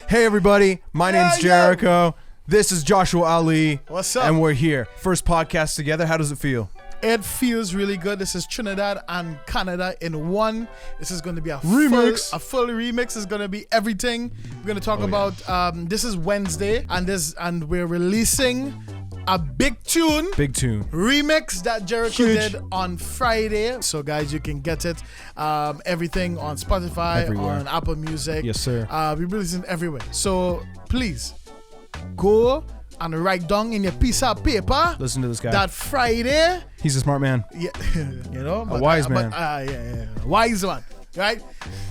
Hey everybody, my name's Jericho. This is Joshua Ali. What's up? And we're here. First podcast together. How does it feel? It feels really good. This is Trinidad and Canada in one. This is going to be a remix. Full remix. Is going to be everything. We're going to talk about. This is Wednesday, and we're releasing a big tune remix that Jericho did on Friday. So guys, you can get it. Everything on Spotify, Everywhere. on Apple Music. Yes, sir. We're releasing everywhere. So please go and write down in your piece of paper. Listen to this guy. That Friday. He's a smart man. Yeah, you know, A wise man. Wise one, right?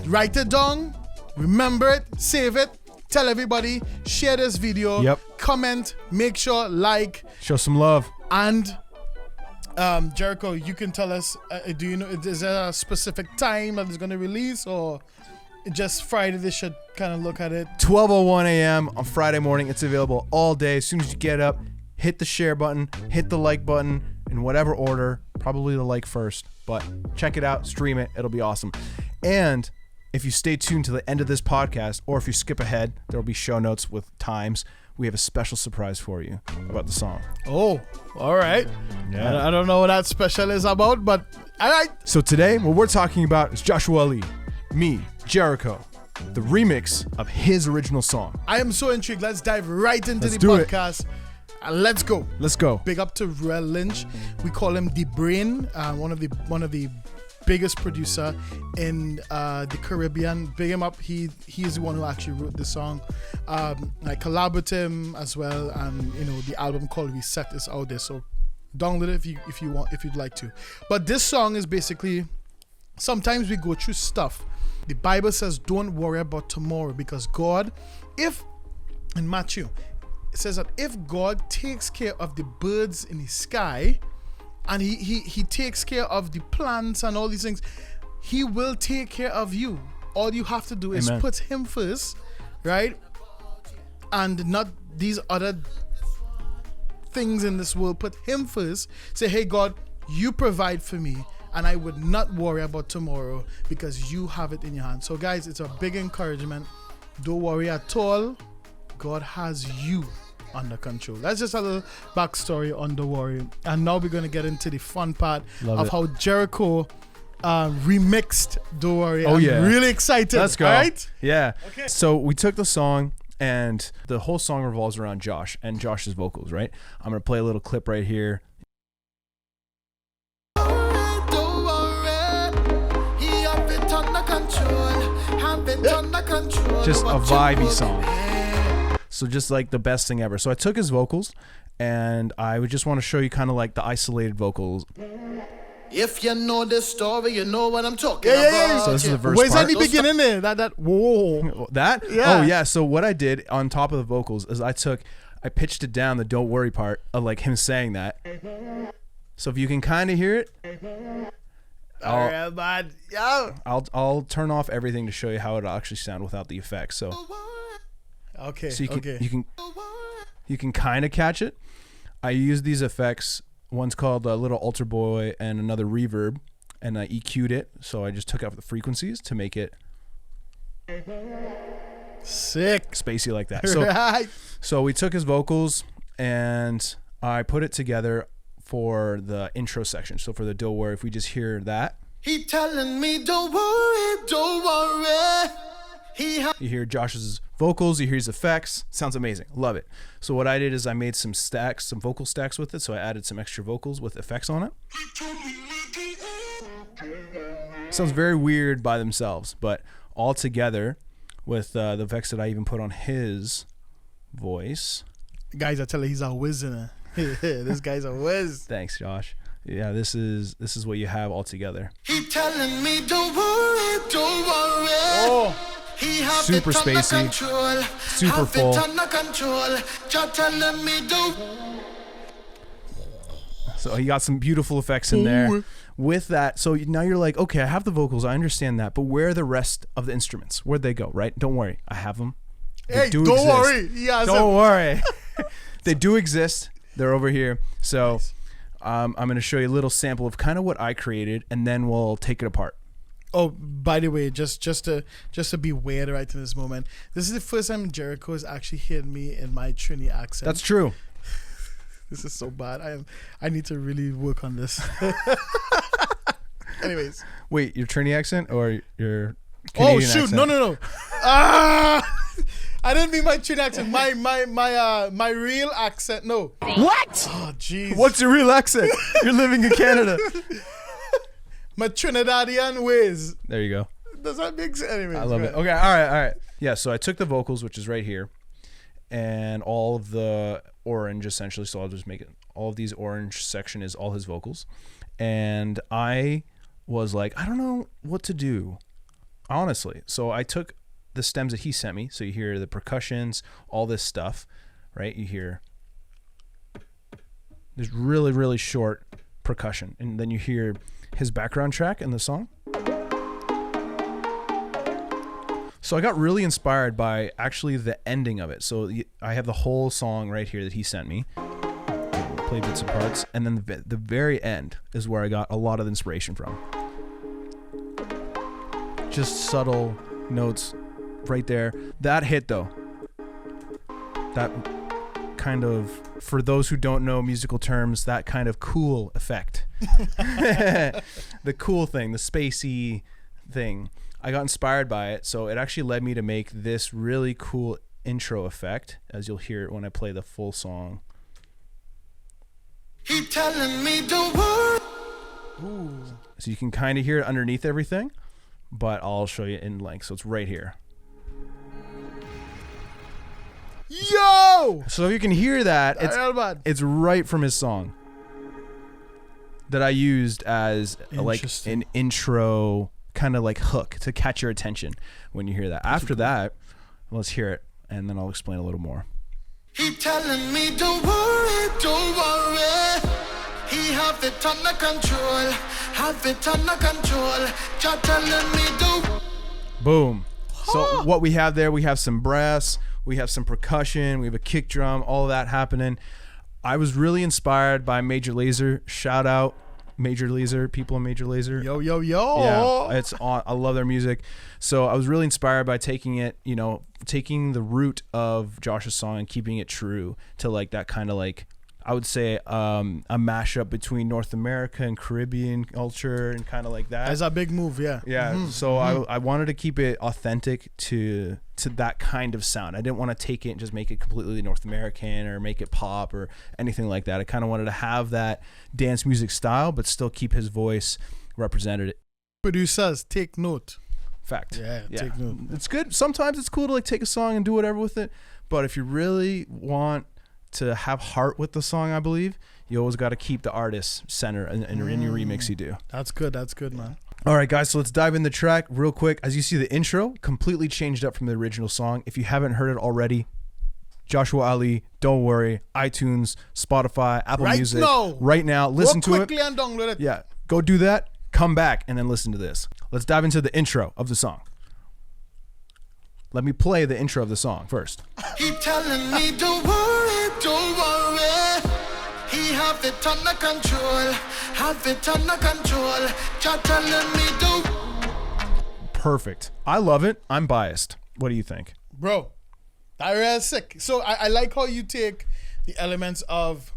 Write it down, remember it, save it, tell everybody, share this video, comment, make sure, like, show some love. And Jericho, you can tell us. Do you know? Is there a specific time that it's going to release, or just Friday? They should kind of look at it. 12:01 a.m. on Friday morning. It's available all day. As soon as you get up, hit the share button, hit the like button in whatever order. Probably the like first, but check it out, stream it. It'll be awesome. And if you stay tuned to the end of this podcast, or if you skip ahead, there'll be show notes with times. We have a special surprise for you about the song. Oh, all right. Yeah. I don't know what that special is about, but all right. So today, what we're talking about is Joshua Ali, me, Jericho, the remix of his original song. I am so intrigued. Let's dive right into Let's the do it. podcast. Let's go. Let's go. Big up to Ruel Lynch. We call him the Brain, one of the biggest producer in the Caribbean. Big him up. He is the one who actually wrote the song. I collab with him as well, and you know, the album called Reset is out there. So download it if you'd like to. But this song is basically, sometimes we go through stuff. The Bible says, "Don't worry about tomorrow," because God, in Matthew, it says that if God takes care of the birds in the sky, and he takes care of the plants and all these things, he will take care of you. All you have to do is put him first, right? And not these other things in this world. Put him first. Say, hey God, you provide for me, and I would not worry about tomorrow because you have it in your hand. So guys, it's a big encouragement. Don't worry at all. God has you under control. That's just a little backstory on Doh Worry. And now we're going to get into the fun part of how Jericho remixed Doh Worry. I'm really excited. Let's go. All right? Yeah. Okay. So we took the song, and the whole song revolves around Josh and Josh's vocals, right? I'm going to play a little clip right here. Just a vibey song. So just like the best thing ever. So I took his vocals, and I would just want to show you kind of like the isolated vocals. If you know this story, you know what I'm talking about. So this is the verse Where's part. any beginning there? Whoa. That? Yeah. Oh yeah. So what I did on top of the vocals is I pitched it down, the "Don't Worry" part of like him saying that. So if you can kind of hear it, I'll turn off everything to show you how it'll actually sound without the effects. So okay. So you can kind of catch it. I use these effects. One's called a little alter boy and another reverb, and I EQ'd it. So I just took out the frequencies to make it sick, spacey like that. So we took his vocals and I put it together for the intro section. So for the Doh Worry, if we just hear that, he telling me don't worry, don't worry. You hear Josh's vocals, you hear his effects. Sounds amazing. Love it. So what I did is I made some vocal stacks with it. So I added some extra vocals with effects on it. Sounds very weird by themselves, but all together with the effects that I even put on his voice. Guys, I tell you, he's a whiz in it. This guy's a whiz. Thanks, Josh. Yeah, this is what you have all together. He telling me don't worry, don't worry. Oh. Super spacey, super full. So he got some beautiful effects in there. With that, so now you're like, okay, I have the vocals, I understand that, but where are the rest of the instruments? Where'd they go, right? Don't worry, I have them. Hey, don't worry. Yeah, don't worry. They do exist. They're over here. So I'm going to show you a little sample of kind of what I created, and then we'll take it apart. Oh, by the way, just to be weird right in this moment, this is the first time Jericho has actually heard me in my Trini accent. That's true. This is so bad. I need to really work on this. Anyways. Wait, your Trini accent or your Canadian accent? No. Ah! I didn't mean my Trini accent. My real accent. No. What? Oh, jeez. What's your real accent? You're living in Canada. My Trinidadian ways. There you go. Does that make sense? Anyways, I love it. Okay, all right. Yeah, so I took the vocals, which is right here, and all of the orange, essentially, so I'll just make it, all of these orange section is all his vocals. And I was like, I don't know what to do, honestly. So I took the stems that he sent me, so you hear the percussions, all this stuff, right? You hear there's really, really short percussion, and then you hear his background track in the song. So I got really inspired by actually the ending of it. So I have the whole song right here that he sent me. Play bits and parts, and then the very end is where I got a lot of inspiration from. Just subtle notes right there. That hit though. That kind of, for those who don't know musical terms, that kind of cool effect. The cool thing, the spacey thing. I got inspired by it, so it actually led me to make this really cool intro effect, as you'll hear it when I play the full song. He telling me don't worry. Ooh. So you can kind of hear it underneath everything, but I'll show you in length. So it's right here. Yo! So if you can hear that, it's right from his song that I used as like an intro kind of like hook to catch your attention when you hear that. After that, let's hear it, and then I'll explain a little more. He telling me don't worry, don't worry. He have it under control, have it under control. Just telling me don't. Boom. So what we have there, we have some brass, we have some percussion, we have a kick drum, all of that happening. I was really inspired by Major Lazer. Shout out Major Lazer, people in Major Lazer. Yo. Yeah, it's on. I love their music. So I was really inspired by taking it, taking the root of Josh's song and keeping it true to like that kind of like, I would say a mashup between North America and Caribbean culture and kind of like that. That's a big move, yeah. Yeah. Mm-hmm. So I wanted to keep it authentic to that kind of sound. I didn't want to take it and just make it completely North American or make it pop or anything like that. I kind of wanted to have that dance music style, but still keep his voice represented. Producers, take note. Fact. Yeah, take note. It's good. Sometimes it's cool to like take a song and do whatever with it. But if you really want to have heart with the song, I believe you always got to keep the artist center in your remix you do. That's good, man. All right, guys, so let's dive in the track real quick. As you see, the intro completely changed up from the original song. If you haven't heard it already, Joshua Ali, Don't Worry, iTunes, Spotify, Apple Music. Right now, listen to it. Go quickly and download it. Yeah, go do that, come back, and then listen to this. Let's dive into the intro of the song. Let me play the intro of the song first. He telling me don't worry, don't worry. He have it under control, have it under control. Just telling me don't. Perfect. I love it. I'm biased. What do you think? Bro, that is sick. So I like how you take the elements of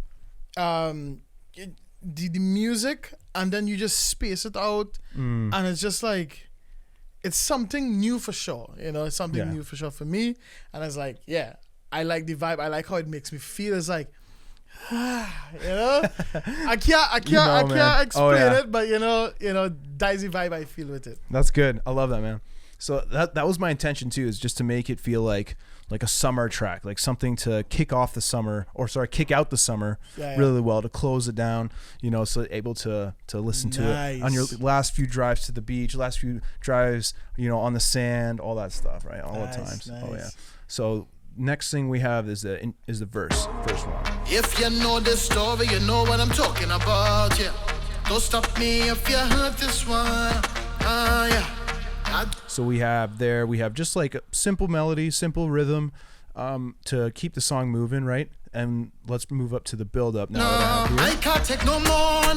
the music and then you just space it out and it's just like, it's something new for sure. It's something new for sure for me. And it's like, yeah, I like the vibe. I like how it makes me feel. It's like, I can't explain it, but that's the vibe I feel with it. That's good. I love that, man. So that was my intention too, is just to make it feel like a summer track, like something to kick out the summer really well, to close it down, so able to listen to it on your last few drives to the beach, last few drives, on the sand, all that stuff, right? All the times. Nice. Oh yeah. So next thing we have is the first one. If you know this story, you know what I'm talking about, yeah. Don't stop me if you heard this one. Yeah. So we have just like a simple melody, simple rhythm, to keep the song moving, right? And let's move up to the build up now. No, that I I have here. can't take no more.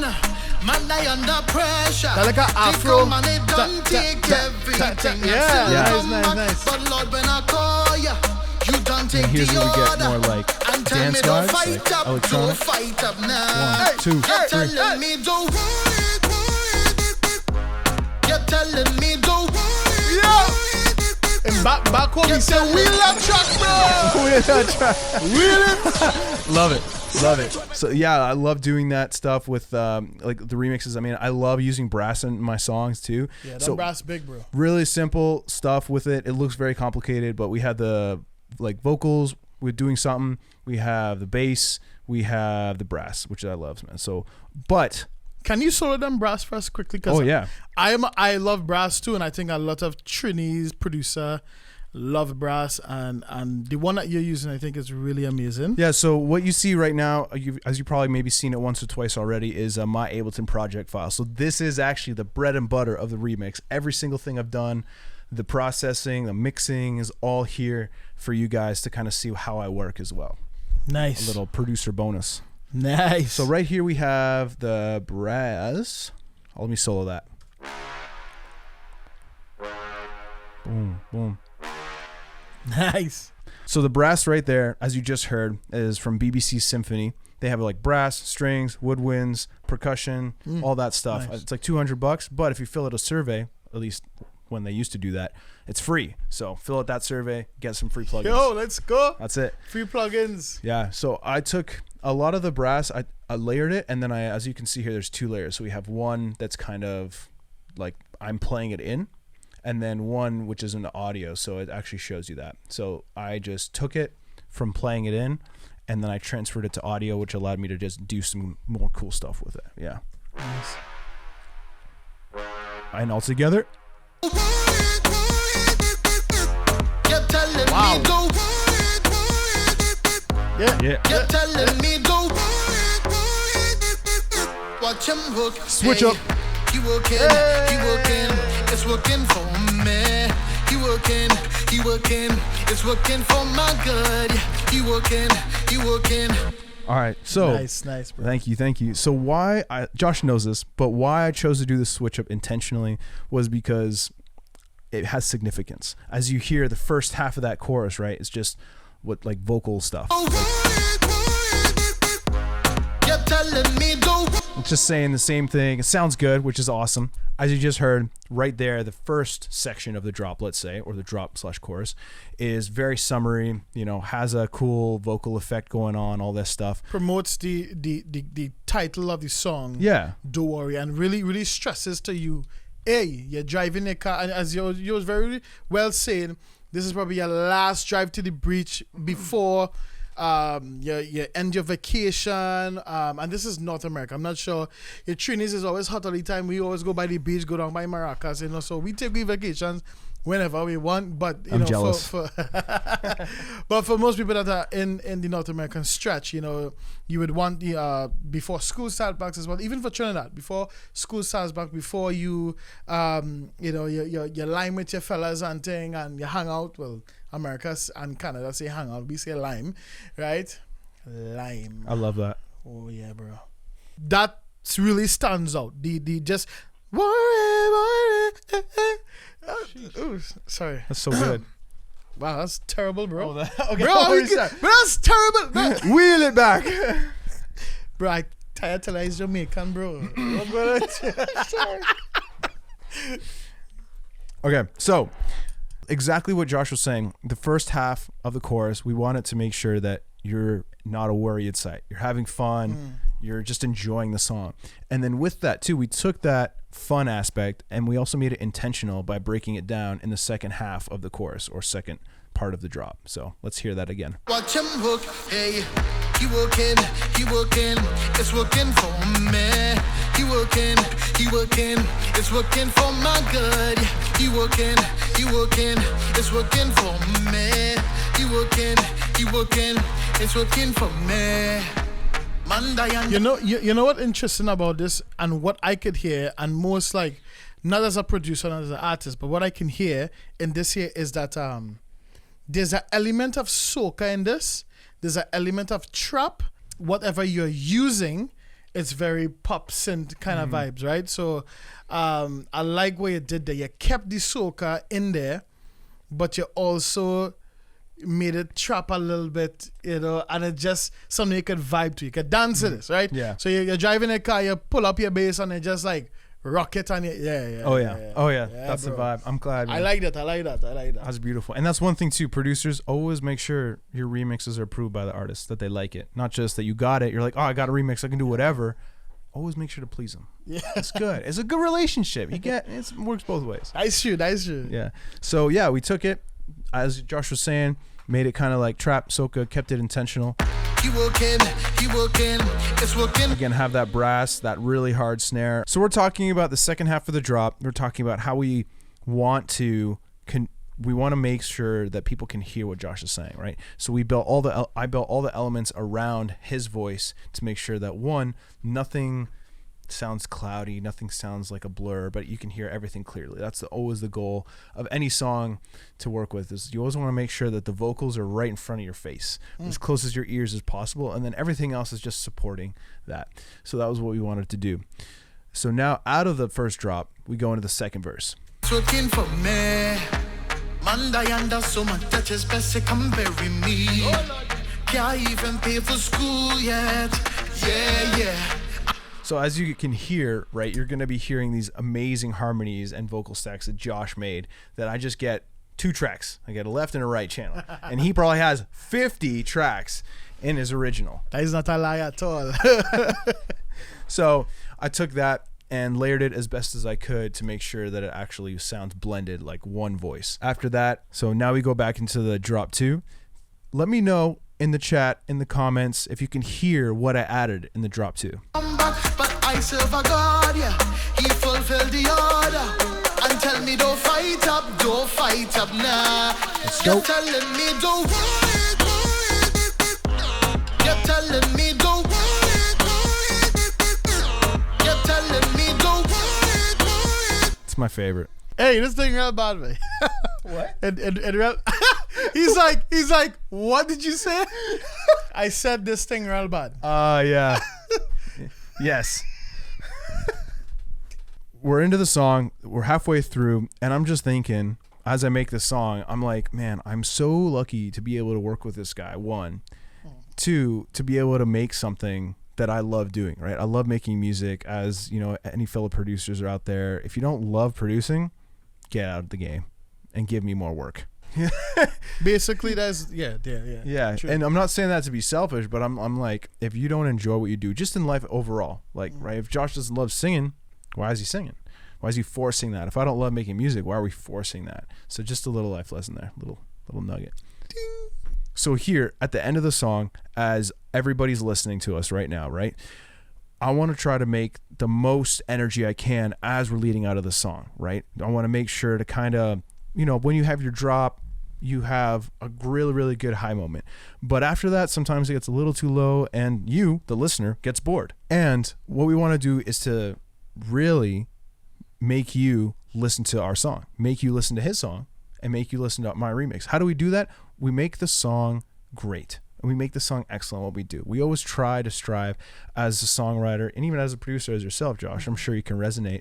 Man, I under pressure. That like a afro. Come and it don't take everything. Yeah, Yeah. nice. But Lord, when I call you, you don't take And here's the where we get order. more like And tell dance me don't vibes, fight like up, electronic. don't fight up now. 1, 2, You're 3. telling me don't worry. You're telling me don't worry. And back home, he said, "Wheel that truck, bro." Love it. So yeah, I love doing that stuff with like the remixes. I mean, I love using brass in my songs too. Yeah, that so brass big, bro. really simple stuff with it. It looks very complicated, but we had the like vocals. We're doing something. We have the bass. We have the brass, which I love, man. So, but Can you solo them brass for us quickly? oh yeah, I love brass too, and I think a lot of Trini's producer love brass, and the one that you're using, I think, is really amazing. yeah. So what you see right now, as you probably maybe seen it once or twice already, is my Ableton project file. So this is actually the bread and butter of the remix. Every single thing I've done, the processing, the mixing is all here for you guys to kind of see how I work as well. Nice. A little producer bonus. Nice. So right here we have the brass. Oh, let me solo that. Boom, boom. Nice. So the brass right there, as you just heard, is from BBC Symphony. They have like brass, strings, woodwinds, percussion, all that stuff. Nice. It's like $200, but if you fill out a survey, at least when they used to do that, it's free. So fill out that survey, get some free plugins. Yo, let's go. That's it. Free plugins. Yeah. So I took a lot of the brass, I layered it, and then as you can see here, there's 2 layers. So we have one that's kind of like I'm playing it in, and then one which is in the audio, so it actually shows you that. So I just took it from playing it in, and then I transferred it to audio, which allowed me to just do some more cool stuff with it. Yeah. Nice. And all together. You're telling Wow. me don't Yeah. Yeah. You're telling me don't watch him work. Switch Hey, up. He working, it's working for me. He working, it's working for my good. He working. All right. So Nice, bro. Thank you. So why Josh knows this, but why I chose to do this switch up intentionally was because it has significance. As you hear the first half of that chorus, right? It's just what like vocal stuff. You're telling me don't. It's just saying the same thing. It sounds good, which is awesome. As you just heard right there, the first section of the drop, let's say, or the drop/chorus, is very summary, has a cool vocal effect going on, all this stuff. Promotes the title of the song. Yeah. Doh Worry, and really stresses to you, hey, you're driving a car, and as you was very well saying, this is probably your last drive to the beach before you end your vacation, and this is North America. I'm not sure. Your Trinis is always hot all the time. We always go by the beach, go down by Maracas, so we take vacations whenever we want. But I'm jealous. but for most people that are in the North American stretch, you would want before school starts back as well. Even for Trinidad, before school starts back, before you you lime with your fellas and thing, and you hang out. Well, America and Canada say hang out, we say lime, right? Lime. I love that. Oh yeah, bro. That really stands out. The just worry. Ooh, sorry. That's so good. Wow, that's terrible, bro. Okay. Bro, that's terrible. Bro. Wheel it back. Bro, I tired till he's Jamaican, bro. Sorry. Okay, so exactly what Josh was saying. The first half of the chorus, we wanted to make sure that you're not a worry at sight. You're having fun. You're just enjoying the song. And then with that too, we took that fun aspect and we also made it intentional by breaking it down in the second half of the chorus or second part of the drop. So let's hear that again. Watch him work. Hey, he working, it's working for me. He working, it's working for my good. He working, it's working for me. He working, it's working for me. You know what interesting about this, and what I could hear, and most like not as a producer, not as an artist, but what I can hear in this here is that there's an element of soca in this. There's an element of trap. Whatever you're using, it's very pop synth kind of vibes, right? So I like what you did there. You kept the soca in there, but you also made it trap a little bit, and it just something you could vibe to. You could dance to this, right? Yeah. So you're driving a car, you pull up your bass and it just like rock it on it. Yeah. Oh yeah. That's bro. the vibe. I'm glad. Man. I like that. That's beautiful. And that's one thing too. Producers always make sure your remixes are approved by the artist, that they like it. Not just that you got it. You're like, oh, I got a remix. I can do whatever. Always make sure to please them. Yeah. It's good. It's a good relationship. It works both ways. Nice shoot. Yeah. So yeah, we took it, as Josh was saying, made it kind of like trap, soca, kept it intentional. He working, it's working. Again, have that brass, that really hard snare. So we're talking about the second half of the drop. We're talking about how we want to make sure that people can hear what Josh is saying, right? So I built all the elements around his voice to make sure that nothing sounds cloudy, nothing sounds like a blur, but you can hear everything clearly. That's always the goal of any song to work with, is you always want to make sure that the vocals are right in front of your face, as close as your ears as possible, and then everything else is just supporting that. So that was what we wanted to do. So now out of the first drop, we go into the second verse. It's working for me. Monday under so much touches best to come bury me. Can't even pay for school yet. Yeah. So as you can hear, right, you're going to be hearing these amazing harmonies and vocal stacks that Josh made that I just get 2 tracks. I get a left and a right channel. And he probably has 50 tracks in his original. That is not a lie at all. So I took that and layered it as best as I could to make sure that it actually sounds blended like one voice. After that, so now we go back into the drop 2. Let me know in the chat, in the comments, if you can hear what I added in the drop 2. But I serve a God, yeah. He fulfilled the order. And tell me don't fight up now. Let's go. You're telling me don't worry. You're telling me don't worry. You're telling me don't worry. It's my favorite. Hey, this thing real bad, man. What? And real, he's like, what did you say? I said this thing real bad. Yeah. Yes. We're into the song. We're halfway through, and I'm just thinking, as I make this song, I'm like, man, I'm so lucky to be able to work with this guy. 1, 2, to be able to make something that I love doing, right? I love making music. As you know, any fellow producers are out there, if you don't love producing, get out of the game and give me more work. Basically, that's yeah. True. And I'm not saying that to be selfish, but I'm like, if you don't enjoy what you do, just in life overall, like, right? If Josh doesn't love singing, why is he singing? Why is he forcing that? If I don't love making music, why are we forcing that? So just a little life lesson there, little nugget. Ding. So here at the end of the song, as everybody's listening to us right now, right? I want to try to make the most energy I can as we're leading out of the song, right? I want to make sure to kind of, when you have your drop, you have a really, really good high moment. But after that, sometimes it gets a little too low and you, the listener, gets bored. And what we want to do is to really make you listen to our song, make you listen to his song, and make you listen to my remix. How do we do that? We make the song great. And we make the song excellent what we do. We always try to strive as a songwriter, and even as a producer as yourself, Josh, I'm sure you can resonate.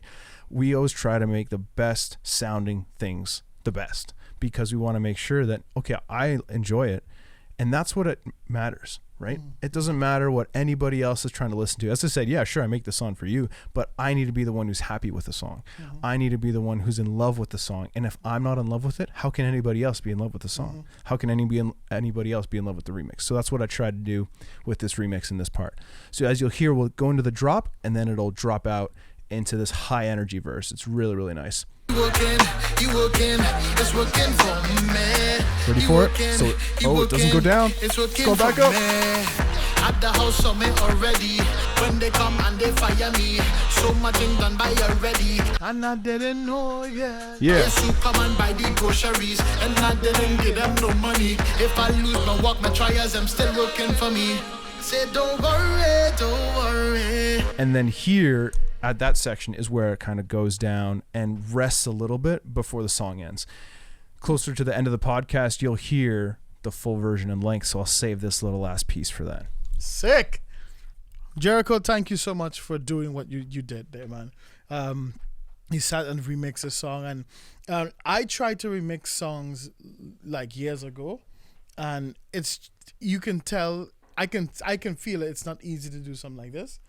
We always try to make the best sounding things the best, because we want to make sure that, okay, I enjoy it, and that's what it matters, right? It doesn't matter what anybody else is trying to listen to. As I said, yeah, sure, I make the song for you, but I need to be the one who's happy with the song. I need to be the one who's in love with the song. And if I'm not in love with it, how can anybody else be in love with the song? How can anybody else be in love with the remix? So that's what I tried to do with this remix in this part. So as you'll hear, we'll go into the drop, and then it'll drop out into this high energy verse. It's really, really nice. You working, it's working for me. Ready for it? So, it doesn't go down. It's Let's working go back for up. me. At the house of me already. When they come and they fire me, so much thing done by already. And I didn't know yet. Yeah. Yes, you come and buy the groceries, and I didn't give them no money. If I lose my work, my trials, them still working for me. Say don't worry. And then here at that section is where it kind of goes down and rests a little bit before the song ends. closer to the end of the podcast, you'll hear the full version in length. So I'll save this little last piece for that. Sick. JERICCO, thank you so much for doing what you did there, man. You sat and remixed a song, and I tried to remix songs like years ago, and you can tell, I can feel it. It's not easy to do something like this,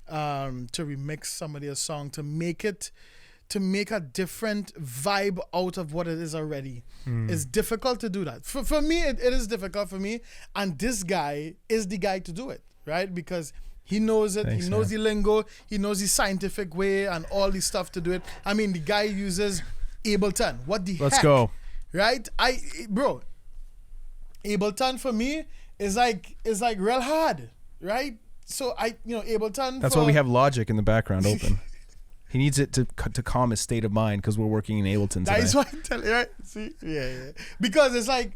to remix somebody's song, to make a different vibe out of what it is already. It's difficult to do that. For me, it is difficult for me, and this guy is the guy to do it, right? Because he knows it. Thanks, he knows man. the lingo. He knows the scientific way and all the stuff to do it. I mean, the guy uses Ableton. What the heck? Let's go. Right? Bro, Ableton for me is like real hard, right? So Ableton. That's why we have Logic in the background open. He needs it to calm his state of mind because we're working in Ableton today. That's why I tell you, right? See, yeah. Because it's like,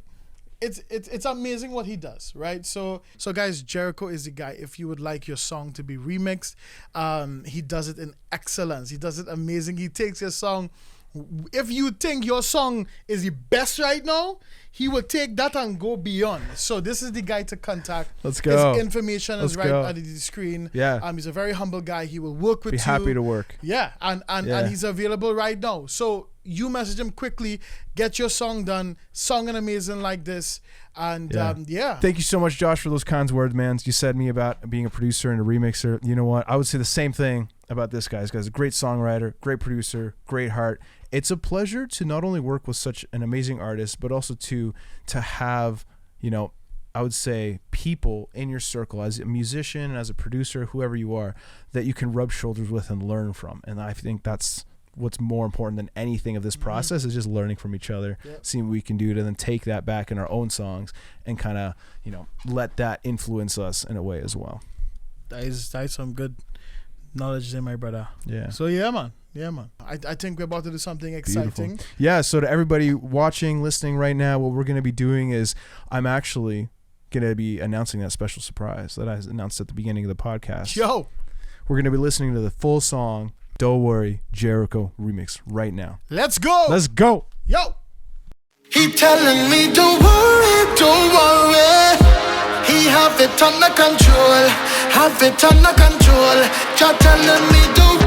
it's amazing what he does, right? So guys, JERICCO is the guy. If you would like your song to be remixed, he does it in excellence. He does it amazing. He takes your song. If you think your song is the best right now, he will take that and go beyond. So this is the guy to contact. Let's go. His information is right at the screen. Yeah. He's a very humble guy. He will work with you. Be happy to work. Yeah, and he's available right now. So you message him quickly, get your song done, song an amazing like this, and Thank you so much, Josh, for those kind words, man. You said me about being a producer and a remixer. You know what? I would say the same thing about this guy. This guy's a great songwriter, great producer, great heart. It's a pleasure to not only work with such an amazing artist, but also to have, I would say, people in your circle as a musician, as a producer, whoever you are, that you can rub shoulders with and learn from. And I think that's what's more important than anything of this process is just learning from each other, seeing what we can do to then take that back in our own songs and kind of, let that influence us in a way as well. That is some good knowledge there, my brother. Yeah. So yeah, man. I think we're about to do something exciting. Beautiful. Yeah, so to everybody watching, listening right now, what we're going to be doing is I'm actually going to be announcing that special surprise that I announced at the beginning of the podcast. Yo! We're going to be listening to the full song, Doh Worry, JERICCO remix right now. Let's go! Let's go! Yo! He telling me don't worry, don't worry. He have it under control, have it under control. Just telling me don't.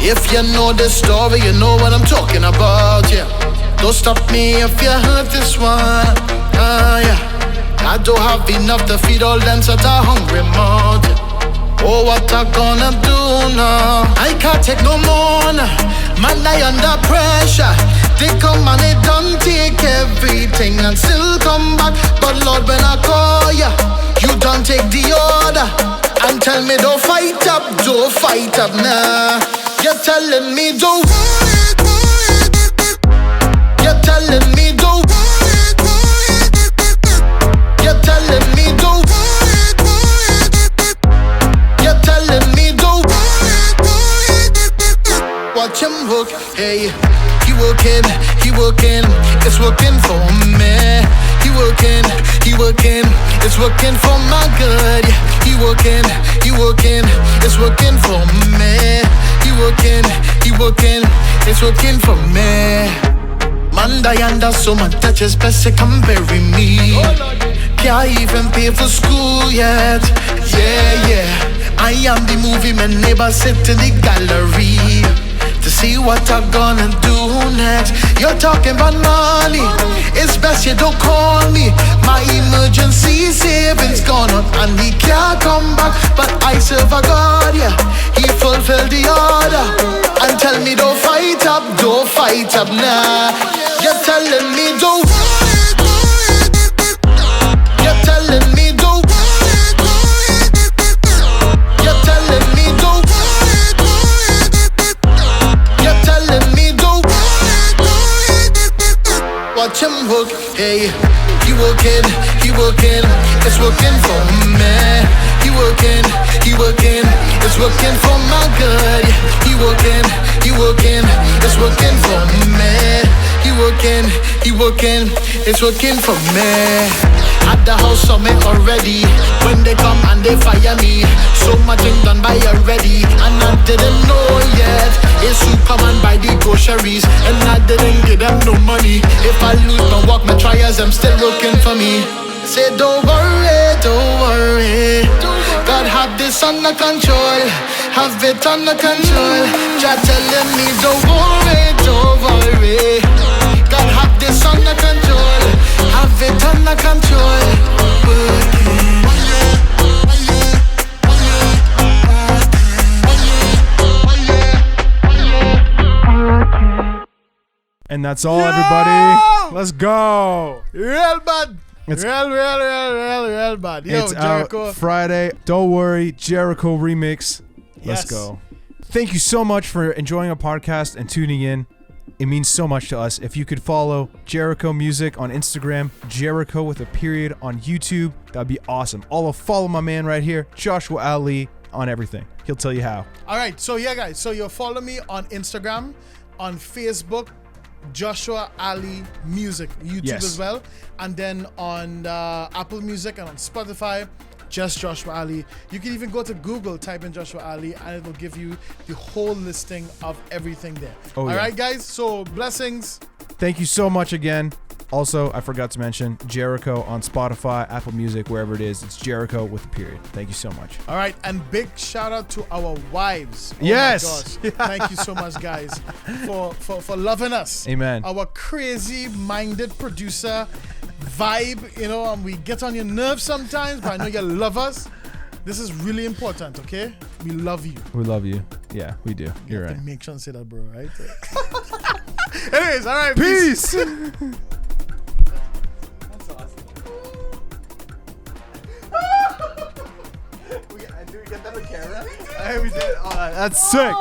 If you know the story, you know what I'm talking about, yeah. Don't stop me if you heard this one, yeah. I don't have enough to feed all them such a hungry mouth, yeah. Oh, what I gonna do now? I can't take no more now. Man, I under pressure. They come and they don't take everything and still come back. But Lord, when I call ya, you don't take the order and tell me don't fight up now. You're telling me don't. You're telling me don't. You're telling me don't. You're telling me don't. Watch him work, hey. He working, it's working for me. He working, it's working for my good. He working, it's working for me. He working, it's working for me. Manda yanda so my touches best come bury me. Can't even pay for school yet. Yeah. I am the movie man, neighbor sit in the gallery to see what I'm gonna do next. You're talking about money, it's best you don't call me. My emergency savings gone up and he can't come back. But I serve a God, yeah, he fulfilled the order. And tell me don't fight up now. You're telling me don't. You're telling me don't. You're telling me don't. You're telling me don't. Watch him work, hey. He working, it's working for me. He working, it's working for my good. He working, it's working for me. He working, it's working for me. At the house of me already. When they come and they fire me, so much thing done by already, and I didn't know yet. It's who come and buy the groceries, and I didn't give them no money. If I lose my walk, my trials, I'm still looking for me. Say don't worry, don't worry. God have this under control, have it under control. Just telling me don't worry, don't worry. God have this under control, have it under control. And that's all, everybody. Let's go. Real bad. It's- Real bad. Yo, It's Jericho. out Friday. Don't worry, Jericho remix. Let's Yes. go. Thank you so much for enjoying our podcast and tuning in. It means so much to us. If you could follow Jericho Music on Instagram, Jericho with a period on YouTube, that'd be awesome. Also, follow my man right here, Joshua Ali, on everything. He'll tell you how. All right, so yeah, guys. So you'll follow me on Instagram, on Facebook, Joshua Ali Music, YouTube Yes. as well, and then on Apple Music and on Spotify, just Joshua Ali. You can even go to Google, type in Joshua Ali, and it will give you the whole listing of everything there. Oh, All yeah. right, guys. So blessings. Thank you so much again. Also, I forgot to mention Jericho on Spotify, Apple Music, wherever it is. It's Jericho with a period. Thank you so much. All right, and big shout out to our wives. Oh Yes. my gosh. Thank you so much, guys, for loving us. Amen. Our crazy-minded producer vibe, you know, and we get on your nerves sometimes, but I know you love us. This is really important, okay? We love you. We love you. Yeah, we do. You're You have right. to make sure and say that, bro, right? Anyways, all right. Peace. Do we get that on camera? Hey, we did. Oh, that's sick.